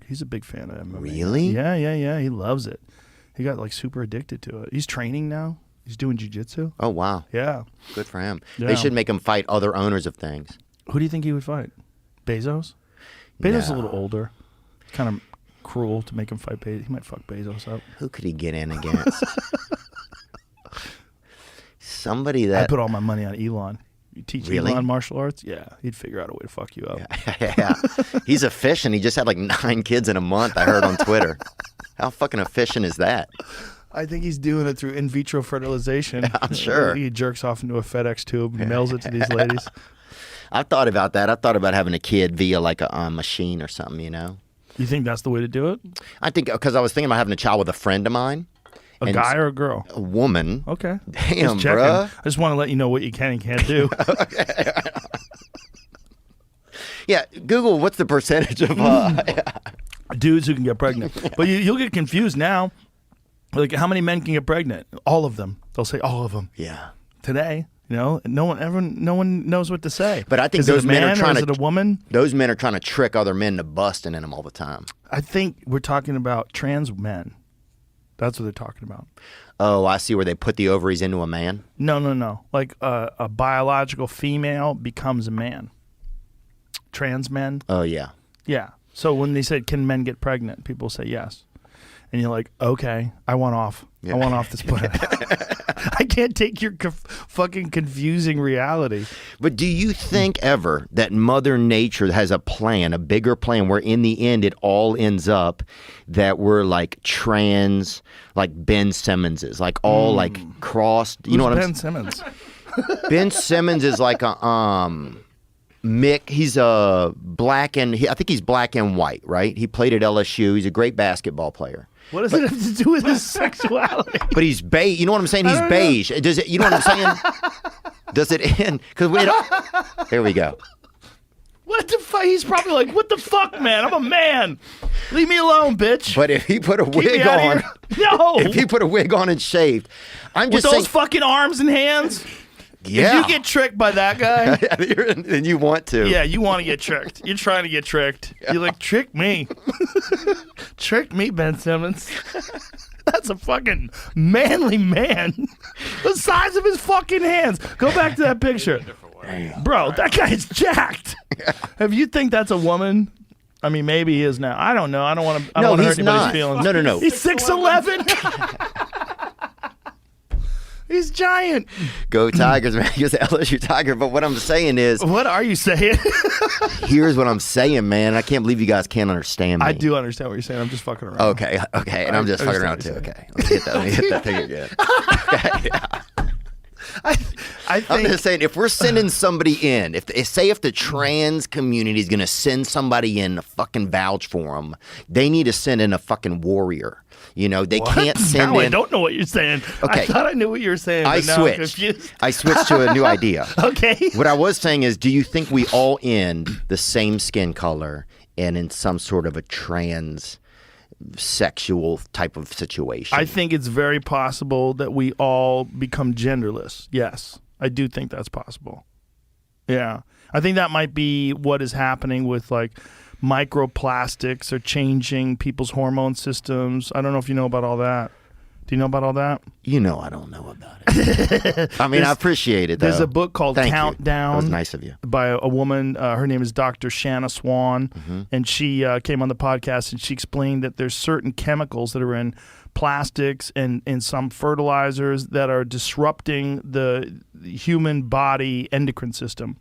He's a big fan of MMA. Really? Yeah. He loves it. He got like super addicted to it. He's training now. He's doing jiu-jitsu. Oh, wow. Yeah. Good for him. Yeah. They should make him fight other owners of things. Who do you think he would fight? Bezos? Bezos No. a little older. Kind of cruel to make him fight Bezos. He might fuck Bezos up. Who could he get in against? Somebody that... I put all my money on Elon. You teach Really? Elon martial arts? Yeah. He'd figure out a way to fuck you up. Yeah. He's efficient. He just had like 9 kids in a month, I heard on Twitter. How fucking efficient is that? I think he's doing it through in vitro fertilization. I'm sure. He jerks off into a FedEx tube and mails it to these ladies. I've thought about that. I thought about having a kid via like a machine or something, you know? You think that's the way to do it? I think, because I was thinking about having a child with a friend of mine. A guy or a girl? A woman. Okay. Damn, just checking. bruh. I just want to let you know what you can and can't do. Yeah, Google what's the percentage of... Dudes who can get pregnant. But you'll get confused now. Like, how many men can get pregnant? All of them. They'll say all of them. Yeah. Today, no one knows what to say. But I think is those it a men man are trying or is it a woman? Those men are trying to trick other men to busting in them all the time. I think we're talking about trans men. That's what they're talking about. Oh, I see, where they put the ovaries into a man. No. Like a biological female becomes a man. Trans men. Oh, yeah. Yeah. So when they said, can men get pregnant? People say yes. And you're like, okay, I want off. Yeah. I want off this planet. I can't take your fucking confusing reality. But do you think ever that Mother Nature has a plan, a bigger plan, where in the end it all ends up that we're like trans, like Ben Simmons, like all like crossed? You Who's know what Ben Simmons? Ben Simmons is like a Mick. He's a I think he's black and white, right? He played at LSU. He's a great basketball player. What does it have to do with his sexuality? But he's beige. You know what I'm saying? He's beige. Does it? You know what I'm saying? Does it end? Because here we go. What the fuck? He's probably like, what the fuck, man? I'm a man. Leave me alone, bitch. But if he put a Keep me wig out on, of here. No. if he put a wig on and shaved, I'm With just saying. those fucking arms and hands? Yeah. If you get tricked by that guy, then you want to. yeah, you want to get tricked. You're trying to get tricked. You're like, trick me. Trick me, Ben Simmons. That's a fucking manly man. The size of his fucking hands. Go back to that picture. Bro, that guy's jacked. If you think that's a woman, I mean, maybe he is now. I don't know. I don't want to hurt anybody's not. feelings. No. He's 6'11". He's giant. Go Tigers, man. He was an LSU Tiger. But what I'm saying is, What are you saying? here's what I'm saying, man. I can't believe you guys can't understand me. I do understand what you're saying. I'm just fucking around. Okay. And I'm just I fucking understand around what too. you're Okay. Let me hit that thing again. Okay. Yeah. I I'm think just saying, if we're sending somebody in, if the trans community is going to send somebody in to fucking vouch for them, they need to send in a fucking warrior. You know, they can't send now in. I don't know what you're saying. Okay. I thought I knew what you were saying, but now I'm confused. I switched to a new idea. Okay. What I was saying is, do you think we all end the same skin color and in some sort of a trans sexual type of situation? I think it's very possible that we all become genderless. Yes, I do think that's possible. Yeah. I think that might be what is happening with like microplastics are changing people's hormone systems. I don't know if you know about all that. Do you know about all that? You know I don't know about it. I mean, I appreciate it, though. There's a book called Thank you. Countdown. That was nice of you. By a woman. Her name is Dr. Shanna Swan. And she came on the podcast and she explained that there's certain chemicals that are in plastics and in some fertilizers that are disrupting the human body endocrine system.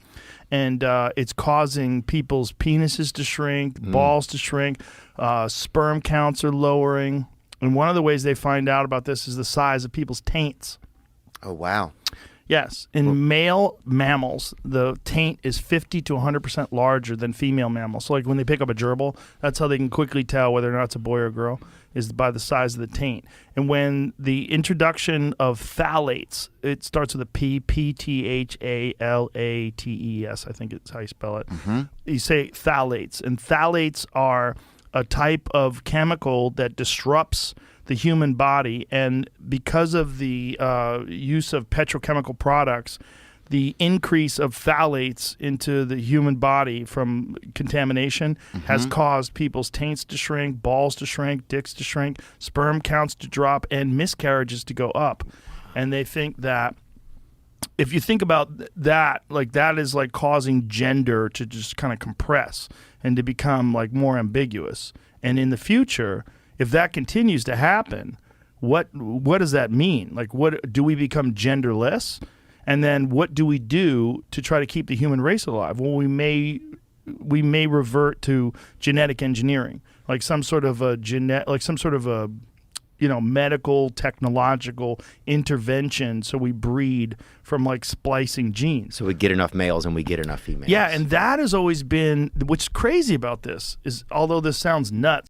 And it's causing people's penises to shrink, balls to shrink, sperm counts are lowering. And one of the ways they find out about this is the size of people's taints. Oh, wow. Yes. In male mammals, the taint is 50 to 100% larger than female mammals. So like when they pick up a gerbil, that's how they can quickly tell whether or not it's a boy or girl, is by the size of the taint. And when the introduction of phthalates, it starts with a P, P-T-H-A-L-A-T-E-S, I think it's how you spell it. You say phthalates. And phthalates are a type of chemical that disrupts the human body, and because of the use of petrochemical products, the increase of phthalates into the human body from contamination has caused people's taints to shrink, balls to shrink, dicks to shrink, sperm counts to drop, and miscarriages to go up. And they think that if you think about that, like that is like causing gender to just kind of compress and to become like more ambiguous. And in the future, if that continues to happen, what does that mean? Like, what do we become genderless? And then what do we do to try to keep the human race alive? Well, we may revert to genetic engineering, like some sort of a medical technological intervention, so we breed from like splicing genes. So we get enough males and we get enough females. Yeah, and that has always been what's crazy about this is, although this sounds nuts,